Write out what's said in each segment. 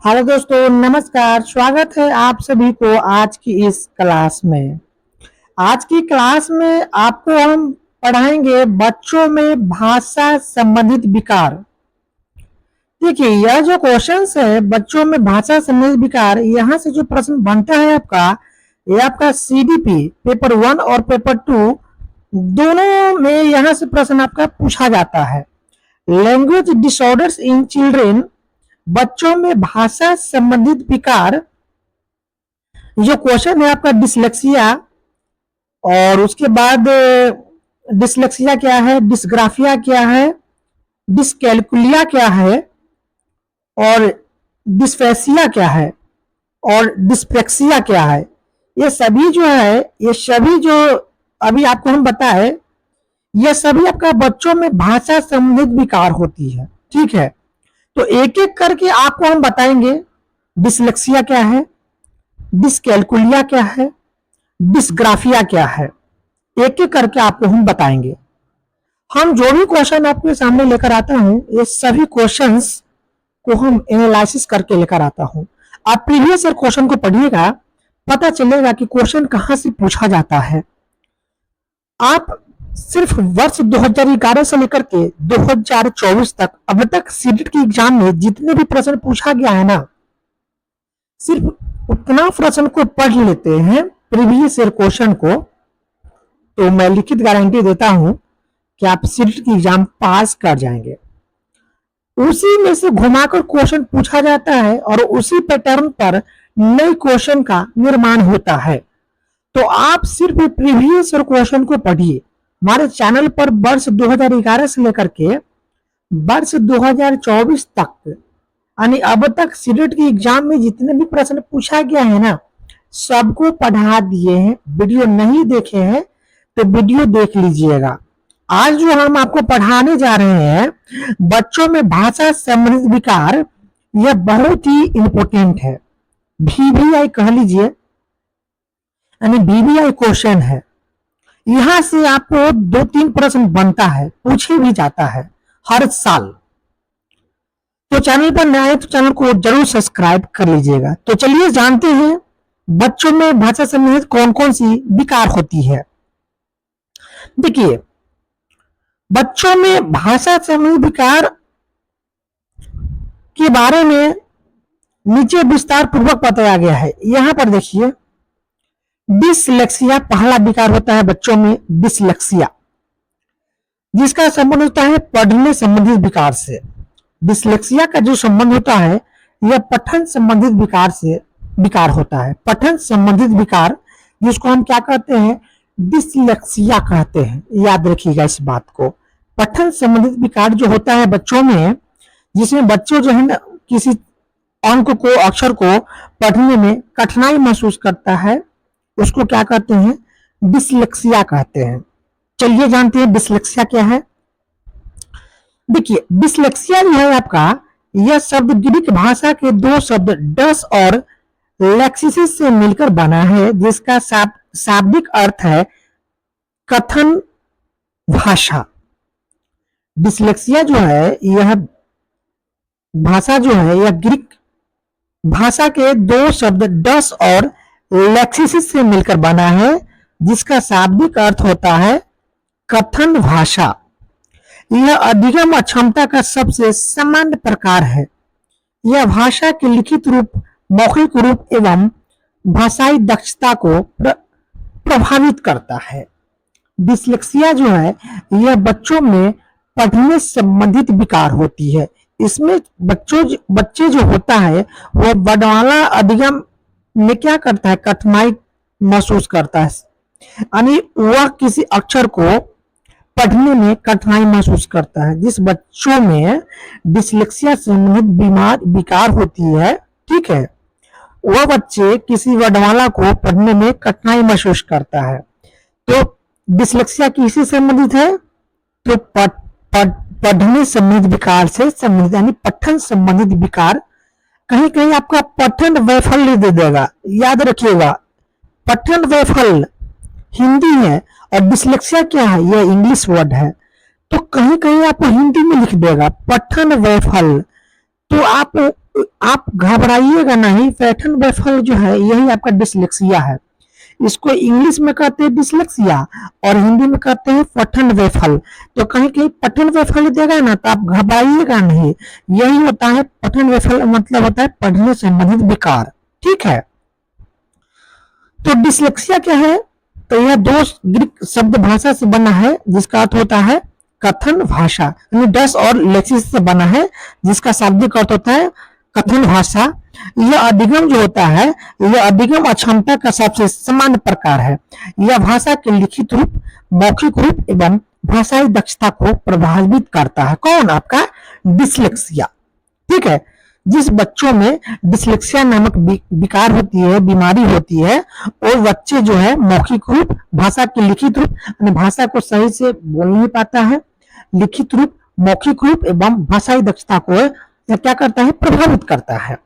Hello दोस्तों, नमस्कार। स्वागत है आप सभी को आज की इस क्लास में। आज की क्लास में आपको हम पढ़ाएंगे बच्चों में भाषा संबंधित विकार। देखिए, यह जो क्वेश्चंस है बच्चों में भाषा संबंधित विकार, यहाँ से जो प्रश्न बनता है आपका, ये आपका सीडीपी पेपर 1 और पेपर 2 दोनों में यहाँ से प्रश्न आपका पूछा जाता है। लैंग्वेज डिसऑर्डर्स इन चिल्ड्रेन, बच्चों में भाषा संबंधित विकार। जो क्वेश्चन है आपका डिसलेक्सिया, और उसके बाद डिसलेक्सिया क्या है, डिसग्राफिया क्या है, डिसकैलकुलिया क्या है, और डिस्फेसिया क्या है, और डिस्पेक्सिया क्या है। ये सभी जो है, ये सभी जो अभी आपको हम बताए, ये सभी आपका बच्चों में भाषा संबंधित विकार होती है। ठीक है, तो एक एक करके आपको हम बताएंगे। डिसलेक्सिया क्या है, डिसकैलकुलिया क्या है, डिसग्राफिया क्या है, एक एक करके आपको हम बताएंगे। हम जो भी क्वेश्चन आपके सामने लेकर आता हूं, ये सभी क्वेश्चंस को हम एनालिसिस करके लेकर आता हूं। आप प्रीवियस ईयर क्वेश्चन को पढ़िएगा, पता चलेगा कि क्वेश्चन कहां से पूछा जाता है। आप सिर्फ वर्ष 2011 से लेकर के 2024 तक अब तक सीटेट के एग्जाम में जितने भी प्रश्न पूछा गया है ना, सिर्फ उतना प्रश्न को पढ़ लेते हैं प्रीवियस ईयर क्वेश्चन को, तो मैं लिखित गारंटी देता हूं कि आप सीटेट की एग्जाम पास कर जाएंगे। उसी में से घुमाकर क्वेश्चन पूछा जाता है और उसी पैटर्न पर नए क्वेश्चन का निर्माण होता है। तो आप सिर्फ प्रीवियस ईयर क्वेश्चन को पढ़िए। हमारे चैनल पर वर्ष 2011 से लेकर के वर्ष 2024 तक, यानी अब तक सीटेट के एग्जाम में जितने भी प्रश्न पूछा गया है ना, सबको पढ़ा दिए हैं। वीडियो नहीं देखे हैं तो वीडियो देख लीजिएगा। आज जो हम आपको पढ़ाने जा रहे हैं बच्चों में भाषा संबंधित विकार, यह बहुत ही इंपॉर्टेंट है। VBI कह लीजिए, यानी VBI क्वेश्चन है। यहां से आपको 2-3 प्रश्न बनता है, पूछे भी जाता है हर साल। तो चैनल पर नए तो चैनल को जरूर सब्सक्राइब कर लीजिएगा। तो चलिए जानते हैं बच्चों में भाषा संबंधित कौन कौन सी विकार होती है। देखिए, बच्चों में भाषा संबंधित विकार के बारे में नीचे विस्तार पूर्वक बताया गया है। यहां पर देखिए, डिसलेक्सिया पहला विकार होता है बच्चों में। डिसलेक्सिया जिसका संबंध होता है पढ़ने संबंधित विकार से। डिसलेक्सिया का जो संबंध होता है यह पठन संबंधित विकार होता है। पठन संबंधित विकार, जिसको हम क्या कहते हैं, डिसलेक्सिया कहते हैं। याद रखिएगा इस बात को। पठन संबंधित विकार जो होता है बच्चों में, जिसमें बच्चों जो है ना किसी अंक को, अक्षर को पढ़ने में कठिनाई महसूस करता है, उसको क्या कहते हैं, डिसलेक्सिया कहते हैं। चलिए जानते हैं डिसलेक्सिया क्या है। देखिए, डिसलेक्सिया जो है आपका, यह शब्द ग्रीक भाषा के दो शब्द डस और लेक्सिस से मिलकर बना है, जिसका शाब्दिक अर्थ है कथन भाषा। डिसलेक्सिया जो है, यह भाषा जो है, यह ग्रीक भाषा के दो शब्द डस और लेक्सिस से मिलकर बना है, जिसका शाब्दिक अर्थ होता है कथन भाषा। यह अधिगम अक्षमता का सबसे सामान्य प्रकार है। यह भाषा के लिखित रूप, मौखिक रूप एवं भाषाई दक्षता को प्रभावित करता है। डिसलेक्सिया जो है, यह बच्चों में पढ़ने संबंधित विकार होती है। इसमें बच्चे जो होता है वह वर्णमाला अधिगम में क्या करता है, कठिनाई महसूस करता है, यानी वह किसी अक्षर को पढ़ने में कठिनाई महसूस करता है। जिस बच्चों में डिसलेक्सिया संबंधित विकार होती है, ठीक है, वह बच्चे किसी वर्णमाला को पढ़ने में कठिनाई महसूस करता है। तो डिसलेक्सिया किससे संबंधित है, तो पढ़ने संबंधित विकार से संबंधित, यानी पठन संबंधित विकार। कहीं कहीं आपका पठन वैफल्य दे देगा, याद रखिएगा। पठन वैफल्य हिंदी है और डिसलेक्सिया क्या है, यह इंग्लिश वर्ड है। तो कहीं कहीं आपको हिंदी में लिख देगा पठन वैफल्य, तो आप आप घबराइएगा नहीं, पैटर्न बैफल जो है यही आपका डिसलेक्सिया है। इसको इंग्लिश में कहते हैं डिसलेक्सिया और हिंदी में कहते हैं पठन वैफल। तो कहीं कहीं पठन वैफल देगा ना तो आप घबराइएगा नहीं, यही होता है पठन वैफल, मतलब होता है पढ़ने संबंधित विकार। ठीक है, तो डिसलेक्सिया क्या है? तो यह दो ग्रीक शब्द भाषा से बना है जिसका अर्थ होता है कथन भाषा, यानी डस और लेक्सिस से बना है जिसका शाब्दिक अर्थ होता है कथन भाषा। यह अधिगम जो होता है, यह अधिगम अक्षमता का सबसे सामान्य प्रकार है। यह भाषा के लिखित रूप, मौखिक रूप एवं भाषाई दक्षता को प्रभावित करता है। कौन? आपका डिसलेक्सिया। ठीक है, जिस बच्चों में डिसलेक्सिया नामक विकार होती है, बीमारी होती है, वो बच्चे जो है मौखिक रूप, भाषा के लिखित रूप, भाषा को सही से बोल नहीं पाता है, लिखित रूप, मौखिक रूप एवं भाषाई दक्षता को क्या करता है? प्रभावित करता है।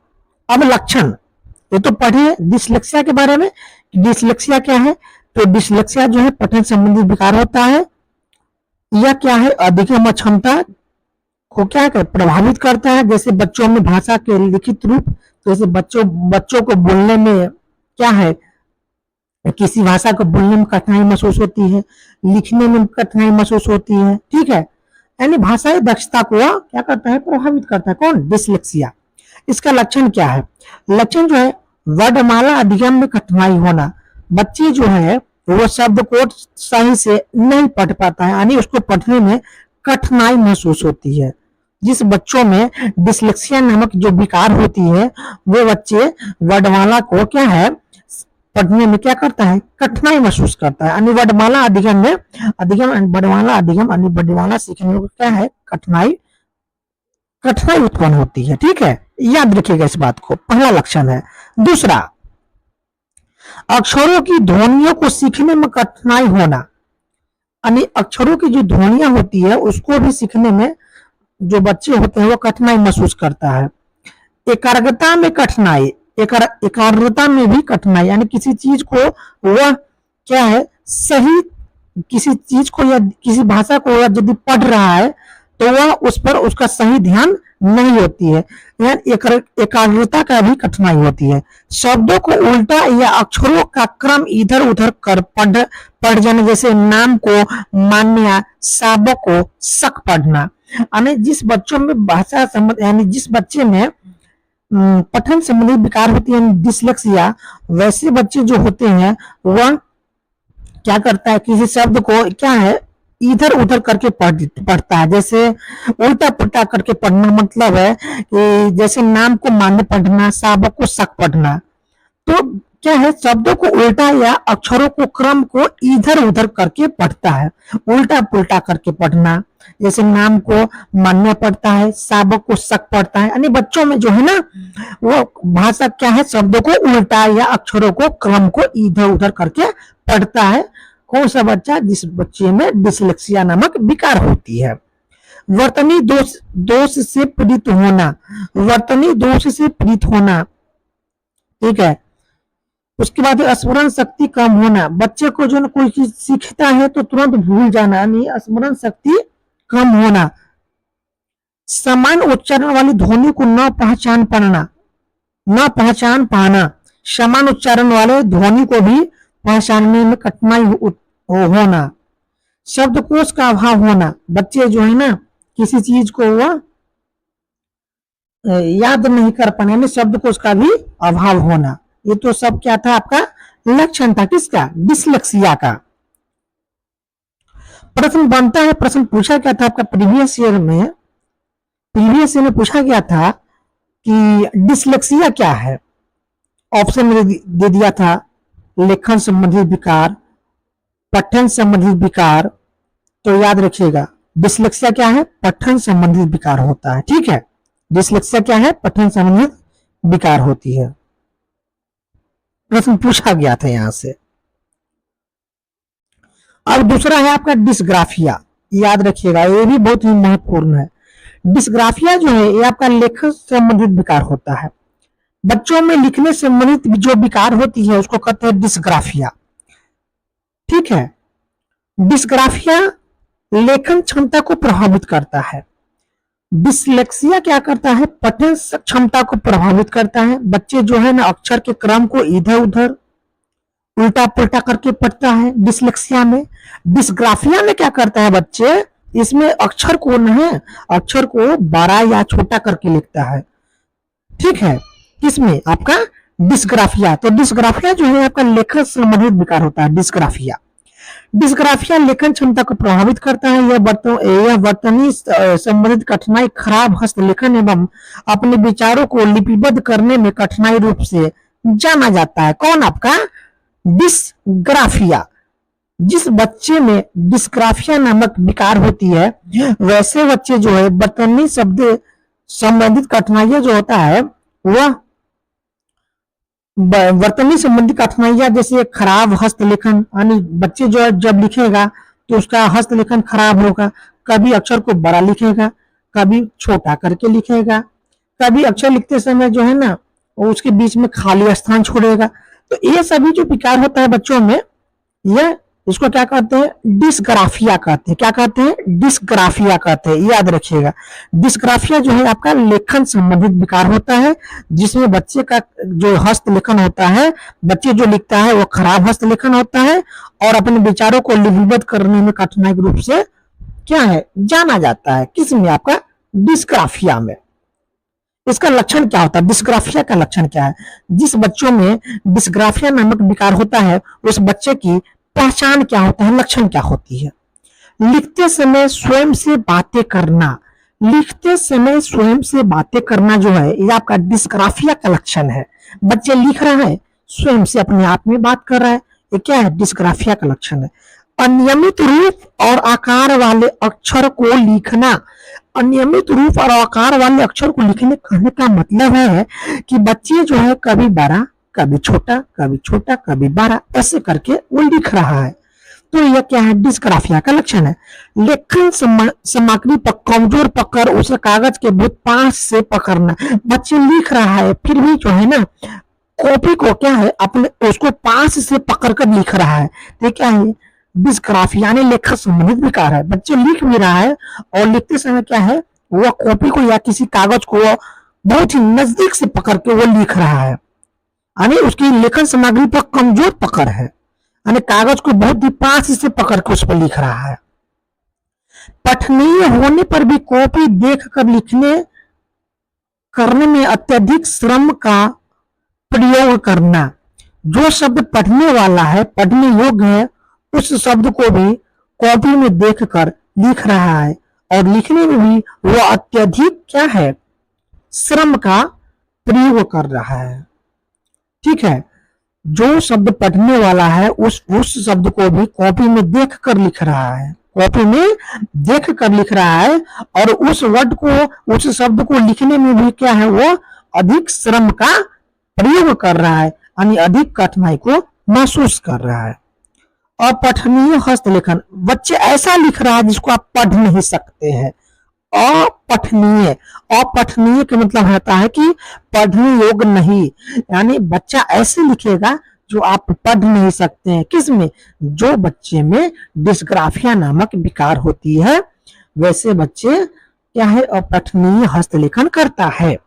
अब लक्षण, ये तो पढ़े डिसलेक्सिया के बारे में। डिसलेक्सिया क्या है? तो डिसलेक्सिया जो है पठन संबंधी विकार होता है। यह क्या है? अधिगम अक्षमता को क्या कर प्रभावित करता है। जैसे बच्चों में भाषा के लिखित रूप, जैसे बच्चों को बोलने में क्या है, किसी भाषा को बोलने में कठिनाई महसूस होती है, लिखने में कठिनाई महसूस होती है। ठीक है, यानी भाषाई दक्षता को क्या करता है? प्रभावित करता है। कौन? डिसलेक्सिया। इसका लक्षण क्या है? लक्षण जो है वर्णमाला अधिगम में कठिनाई होना। बच्चे जो है वो शब्द को सही से नहीं पढ़ पाता है, यानी उसको पढ़ने में कठिनाई महसूस होती है। जिस बच्चों में डिसलेक्सिया नामक जो विकार होती है, वो बच्चे वर्णमाला को क्या है? पढ़ने में क्या करता है? कठिनाई महसूस करता है। यानी वर्णमाला अधिगम में, वर्णमाला अधिगम यानी वर्णमाला सीखने में क्या है? कठिनाई उत्पन्न होती है। ठीक है, याद रखिएगा इस बात को। पहला लक्षण है। दूसरा, अक्षरों की ध्वनियों को सीखने में कठिनाई होना, यानी अक्षरों की जो ध्वनियां होती है उसको भी सीखने में जो बच्चे होते हैं वो कठिनाई महसूस करता है। एकाग्रता में कठिनाई, एकाग्रता में भी कठिनाई, यानी किसी चीज को वह क्या है? सही, किसी चीज को या किसी भाषा को यदि पढ़ रहा है तो वह उस पर उसका सही ध्यान नहीं होती है। एकाग्रता का भी कठिनाई होती है। शब्दों को उल्टा या अक्षरों का क्रम इधर उधर कर पढ़ जाना, जैसे नाम को मान्या, साबक को शक पढ़ना। यानी जिस बच्चों में भाषा संबंध, यानी जिस बच्चे में पठन संबंधी विकार होती है, डिसलेक्सिया, वैसे बच्चे जो होते हैं वह क्या करता है? किसी शब्द को क्या है? इधर उधर करके पढ़ता है। जैसे उल्टा पुल्टा करके पढ़ना, मतलब है कि जैसे नाम को मान्य पढ़ना, साबक को शक पढ़ना। तो क्या है? शब्दों को उल्टा या अक्षरों को क्रम को इधर उधर करके पढ़ता है, उल्टा पुल्टा करके पढ़ना। जैसे नाम को मान्य पढ़ता है, साबक को शक पढ़ता है। यानी बच्चों में जो है ना वो भाषा क्या है? शब्दों को उल्टा या अक्षरों को क्रम को इधर उधर करके पढ़ता है। कौन सा बच्चा? जिस बच्चे में डिसलेक्सिया नामक विकार होती है। वर्तनी दोष से पीड़ित होना, वर्तनी दोष से पीड़ित होना। ठीक है, उसके बाद स्मरण शक्ति कम होना। बच्चे को जो कोई चीज सीखता है तो तुरंत भूल जाना, यानी स्मरण शक्ति कम होना। समान उच्चारण वाली ध्वनि को न पहचान पाना, समान उच्चारण वाले ध्वनि को भी पहचानने में कठिनाई होना। शब्दकोश का अभाव होना, बच्चे जो है ना किसी चीज को वह याद नहीं कर पाना, यानी शब्दकोश का भी अभाव होना। ये तो सब क्या था? आपका लक्षण था किसका? डिसलेक्सिया का। प्रश्न बनता है, प्रश्न पूछा क्या था आपका प्रीवियस ईयर में पूछा गया था कि डिसलेक्सिया क्या है। ऑप्शन में दे दिया था लेखन संबंधी विकार, पठन संबंधी विकार। तो याद रखिएगा डिसलेक्सिया क्या है? पठन संबंधी विकार होता है। ठीक है, डिसलेक्सिया क्या है? पठन संबंधी विकार होती है। प्रश्न पूछा गया था यहां से। अब दूसरा है आपका डिसग्राफिया। याद रखिएगा ये भी बहुत ही महत्वपूर्ण है। डिसग्राफिया जो है ये आपका लेखन संबंधित विकार होता है। बच्चों में लिखने संबंधित जो विकार होती है उसको कहते हैं डिसग्राफिया। ठीक है, डिसग्राफिया लेखन क्षमता को प्रभावित करता है। डिसलेक्सिया क्या करता है, पठन क्षमता को प्रभावित करता है। बच्चे जो है ना अक्षर के क्रम को इधर उधर उल्टा पुल्टा करके पढ़ता है डिसलेक्सिया में। डिस्ग्राफिया में क्या करता है बच्चे, इसमें अक्षर को नहीं, अक्षर को बड़ा या छोटा करके लिखता है। ठीक है, किसमें, आपका डिस्ग्राफिया। तो डिस्ग्राफिया जो है आपका लेखन संबंधित विकार होता है डिस्ग्राफिया। डिस्ग्राफिया लेखन क्षमता को प्रभावित करता है। यह वर्तनी संबंधित कठिनाई, खराब हस्तलेखन एवं अपने विचारों को लिपिबद्ध करने में कठिनाई रूप से जाना जाता है। कौन, आपका डिस्ग्राफिया। जिस बच्चे में डिस्ग्राफिया नामक विकार होती है, वैसे बच्चे जो है वर्तनी शब्द संबंधित कठिनाइयां जो होता है वह वर्तनी संबंधित कठिनाइयां, जैसे खराब हस्तलेखन, यानी बच्चे जो है जब लिखेगा तो उसका हस्तलेखन खराब होगा। कभी अक्षर को बड़ा लिखेगा, कभी छोटा करके लिखेगा, कभी अक्षर लिखते समय जो है ना उसके बीच में खाली स्थान छोड़ेगा। तो ये सभी जो विकार होता है बच्चों में, यह इसको क्या कहते हैं, डिस्ग्राफिया कहते हैं। क्या कहते हैं, डिस्ग्राफिया कहते हैं, याद रखिएगा। डिस्ग्राफिया जो है आपका लेखन संबंधित विकार होता है, जिसमें बच्चे का जो हस्तलेखन होता है, बच्चे जो लिखता है वो खराब हस्तलेखन होता है और अपने विचारों को लिपिबद्ध करने में कठिनाई के रूप से क्या है, जाना जाता है। किसमें, आपका डिस्ग्राफिया में। इसका लक्षण क्या होता है, डिस्ग्राफिया का लक्षण क्या है, जिस बच्चों में डिस्ग्राफिया नामक विकार होता है उस बच्चे की पहचान क्या होता है, लक्षण क्या होती है। लिखते समय स्वयं से बातें करना, लिखते समय स्वयं से बातें करना जो है ये आपका डिस्ग्राफिया का लक्षण है। बच्चे लिख रहा है, स्वयं से अपने आप में बात कर रहा है, ये क्या है, डिस्ग्राफिया का लक्षण है। अनियमित रूप और आकार वाले अक्षर को लिखना, अनियमित रूप और आकार वाले अक्षर को लिखने कहने का मतलब है कि बच्चे जो है कभी बड़ा कभी छोटा कभी छोटा कभी बड़ा ऐसे करके वो लिख रहा है। तो यह क्या है, डिस्ग्राफिया का लक्षण है। लेखन सामग्री पर कमजोर पकड़ उसे कागज के बहुत पास से पकड़ना, बच्चे लिख रहा है फिर भी जो है ना कॉपी को क्या है अपने उसको पास से पकड़ कर लिख रहा है, तो क्या है, डिस्ग्राफिया यानी लेखन संबंधित विकार है। बच्चे लिख भी रहा है और लिखते समय क्या है, वह कॉपी को या किसी कागज को बहुत ही नजदीक से पकड़ के वो लिख रहा है, यानी उसकी लेखन सामग्री पर कमजोर पकड़ है, यानी कागज को बहुत ही पास से पकड़ के उस पर लिख रहा है। पठनीय होने पर भी कॉपी देख कर लिखने करने में अत्यधिक श्रम का प्रयोग करना, जो शब्द पढ़ने वाला है, पढ़ने योग्य है, उस शब्द को भी कॉपी में देखकर लिख रहा है और लिखने में भी वो अत्यधिक क्या है, श्रम का प्रयोग कर रहा है। ठीक है, जो शब्द पढ़ने वाला है उस शब्द को भी कॉपी में देख कर लिख रहा है, कॉपी में देख कर लिख रहा है और उस वर्ड को, उस शब्द को लिखने में भी क्या है, वो अधिक श्रम का प्रयोग कर रहा है, यानी अधिक कठिनाई को महसूस कर रहा है। अपठनीय हस्तलेखन, बच्चे ऐसा लिख रहा है जिसको आप पढ़ नहीं सकते हैं। अपठनीय, अपठनीय का मतलब होता है कि पढ़ने योग्य नहीं, यानी बच्चा ऐसे लिखेगा जो आप पढ़ नहीं सकते हैं। किसमें, जो बच्चे में डिस्ग्राफिया नामक विकार होती है वैसे बच्चे क्या है, अपठनीय हस्तलेखन करता है।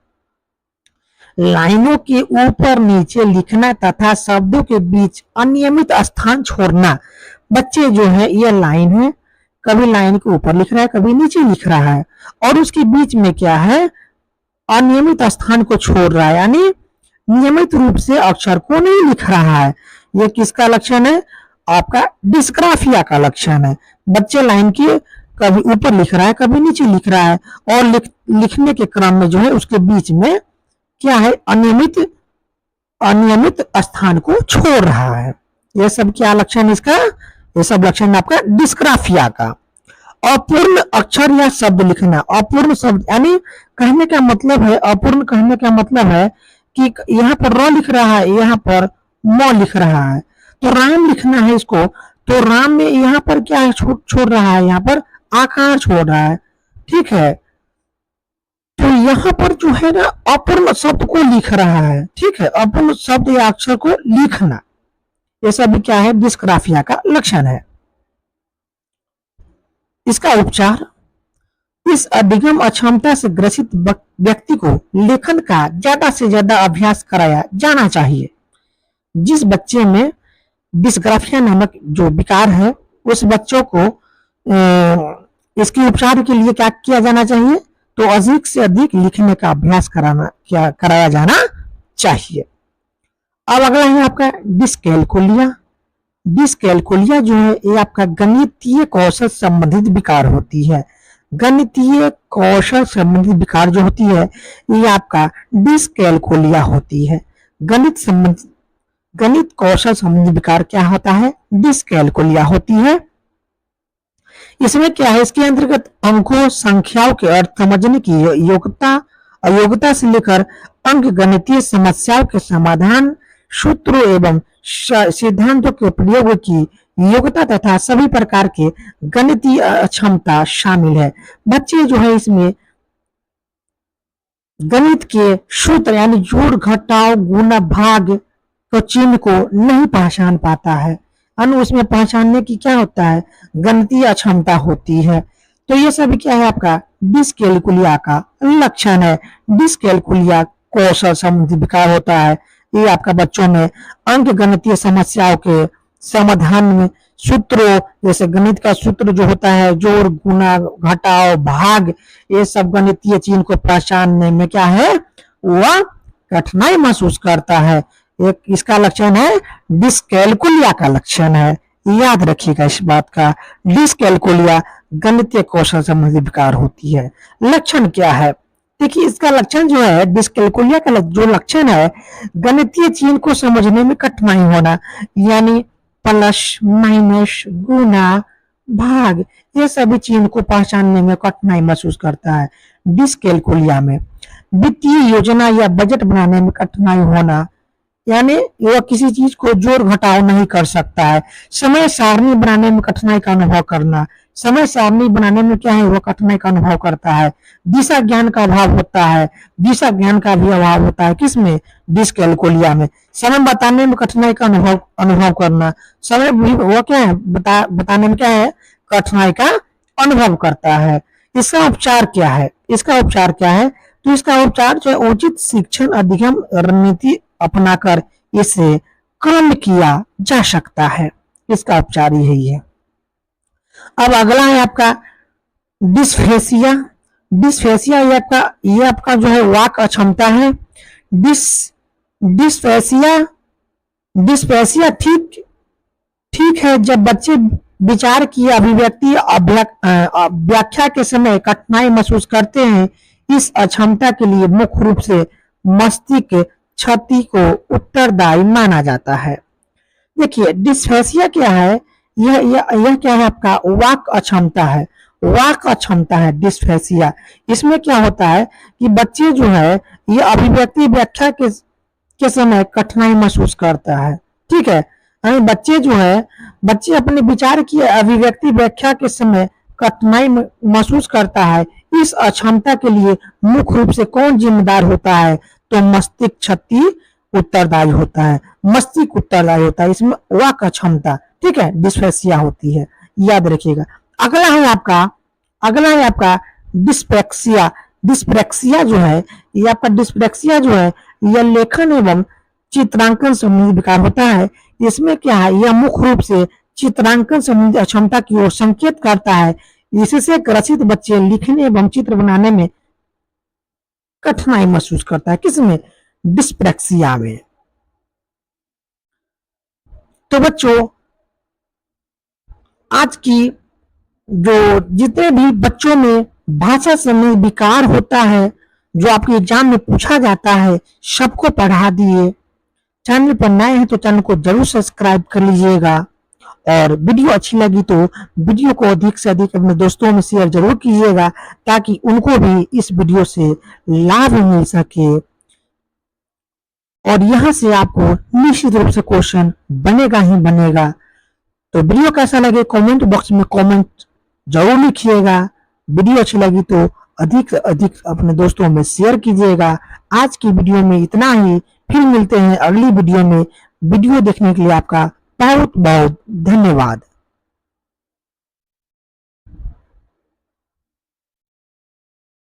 लाइनों के ऊपर नीचे लिखना तथा शब्दों के बीच अनियमित स्थान छोड़ना, बच्चे जो है ये लाइन है, कभी लाइन के ऊपर लिख रहा है कभी नीचे लिख रहा है और उसके बीच में क्या है, अनियमित स्थान को छोड़ रहा है, यानी नियमित रूप से अक्षर को नहीं लिख रहा है। यह किसका लक्षण है, आपका डिस्ग्राफिया का लक्षण है। बच्चे लाइन के कभी ऊपर लिख रहा है कभी नीचे लिख रहा है और लिखने के क्रम में जो है उसके बीच में क्या है, अनियमित स्थान को छोड़ रहा है। यह सब क्या लक्षण इसका, यह सब लक्षण आपका डिस्ग्राफिया का। अपूर्ण अक्षर या शब्द लिखना, अपूर्ण शब्द यानी कहने का मतलब है, अपूर्ण कहने का मतलब है कि यहाँ पर र लिख रहा है, यहाँ पर म लिख रहा है, तो राम लिखना है इसको, तो राम में यहाँ पर क्या है, छोड़ रहा है, यहाँ पर आकार छोड़ रहा है। ठीक है, तो यहाँ पर जो है ना अपूर्ण शब्द को लिख रहा है। ठीक है, अपूर्ण शब्द या अक्षर को लिखना, ये सब क्या है, डिस्ग्राफिया का लक्षण है। इसका उपचार, इस अधिगम अक्षमता से ग्रसित व्यक्ति को लेखन का ज्यादा से ज्यादा अभ्यास कराया जाना चाहिए। जिस बच्चे में डिस्ग्राफिया नामक जो विकार है, उस बच्चों को इसके उपचार के लिए क्या किया जाना चाहिए, तो अधिक से अधिक लिखने का अभ्यास कराया जाना चाहिए। अब अगला है आपका डिस्कैलकुलिया। डिस्कैलकुलिया जो है ये आपका गणितीय कौशल संबंधित विकार होती है। गणितीय कौशल संबंधित विकार जो होती है ये आपका डिस्कैलकुलिया होती है। गणित कौशल संबंधी विकार क्या होता है, डिस्कैलकुलिया होती है। इसमें क्या है, इसके अंतर्गत अंकों संख्याओं के अर्थ समझने की योग्यता, अयोग्यता से लेकर अंक गणितीय समस्याओं के समाधान, सूत्रों एवं सिद्धांतों के प्रयोग की योग्यता तथा सभी प्रकार के गणितीय क्षमता शामिल है। बच्चे जो है इसमें गणित के सूत्र यानी जोड़ घटाव गुणा भाग तो चिन्ह को नहीं पहचान पाता है, उसमें पहचानने की क्या होता है, गणितीय अक्षमता होती है। तो ये सभी क्या है आपका डिस्कैलकुलिया का लक्षण है। डिस्कैलकुलिया कौशल संबंधी विकार होता है। ये आपका बच्चों में अंक गणितीय समस्याओं के समाधान में सूत्रों, जैसे गणित का सूत्र जो होता है जोड़ गुणा घटाव भाग, ये सब गणितीय चिन्ह को पहचानने में क्या है, वह कठिनाई महसूस करता है। एक इसका लक्षण है, डिस्कैलकुलिया का लक्षण है, याद रखिएगा इस बात का। डिस्कैलकुलिया गणितीय कौशल संबंधी विकार होती है। लक्षण क्या है, देखिए इसका लक्षण जो है, डिस्कैलकुलिया का जो लक्षण है, गणितीय चिन्ह को समझने में कठिनाई होना, यानी प्लस माइनस गुना भाग, ये सभी चिन्ह को पहचानने में कठिनाई महसूस करता है। डिस्कैलकुलिया में वित्तीय योजना या बजट बनाने में कठिनाई होना, यानी वह किसी चीज को जोड़ घटाव नहीं कर सकता है। समय सारणी बनाने में कठिनाई का अनुभव करना, समय सारणी बनाने में क्या है, वह कठिनाई का अनुभव करता है। दिशा ज्ञान का अभाव होता है, दिशा ज्ञान का भी अभाव होता है किसमें, डिस्कैलकुलिया में। समय बताने में कठिनाई का अनुभव करना, समय भी वो क्या है, बताने में क्या है, कठिनाई का अनुभव करता है। इसका उपचार क्या है, इसका उपचार क्या है, तो इसका उपचार जो है उचित शिक्षण अधिगम रणनीति अपनाकर इसे कम किया जा सकता है। इसका उपचार यही है। अब अगला है आपका डिस्फेसिया। डिस्फेसिया ये आपका जो है वाक अक्षमता है। डिस्फेसिया ठीक है जब बच्चे विचार की अभिव्यक्ति व्याख्या के समय कठिनाई महसूस करते हैं। इस अक्षमता के लिए मुख्य रूप से मस्तिष्क क्षति को उत्तरदायी माना जाता है। देखिए डिस्फेसिया क्या है, यह क्या है, आपका वाक अक्षमता है। वाक अक्षमता है डिस्फेसिया। इसमें क्या होता है कि बच्चे जो है ये अभिव्यक्ति व्याख्या के समय कठिनाई महसूस करता है। ठीक है, बच्चे अपने विचार की अभिव्यक्ति व्याख्या के समय कठिनाई महसूस करता है। इस अक्षमता के लिए मुख्य रूप से कौन जिम्मेदार होता है, तो मस्तिष्क क्षति उत्तरदायी होता है। मस्तिष्क उत्तरदायी होता है, इसमें वाक अक्षमता, ठीक है, डिस्फेसिया होती है, याद रखिएगा। अगला है आपका डिस्प्रेक्सिया। डिस्प्रेक्सिया जो है ये आपका डिस्प्रेक्सिया जो है यह लेखन एवं चित्रांकन संबंधी विकार होता है। इसमें क्या है, यह मुख्य रूप से चित्रांकन संबंधी अक्षमता की ओर संकेत करता है। इससे ग्रसित बच्चे लिखने एवं चित्र बनाने में कठिनाई महसूस करता है, किसमें, डिस्प्रेक्सिया में। तो बच्चों आज की जो जितने भी बच्चों में भाषा संबंधी विकार होता है जो आपके एग्जाम में पूछा जाता है, सबको पढ़ा दिए। चैनल पर नए हैं तो चैनल को जरूर सब्सक्राइब कर लीजिएगा, और वीडियो अच्छी लगी तो वीडियो को अधिक से अधिक अपने दोस्तों में शेयर जरूर कीजिएगा, ताकि उनको भी इस वीडियो से लाभ मिल सके। और यहाँ से आपको निश्चित रूप से क्वेश्चन बनेगा ही बनेगा। तो वीडियो कैसा लगे कमेंट बॉक्स में कमेंट जरूर लिखिएगा। वीडियो अच्छी लगी तो अधिक से अधिक अपने दोस्तों में शेयर कीजिएगा। आज की वीडियो में इतना ही, फिर मिलते हैं अगली वीडियो में। वीडियो देखने के लिए आपका बहुत बहुत धन्यवाद।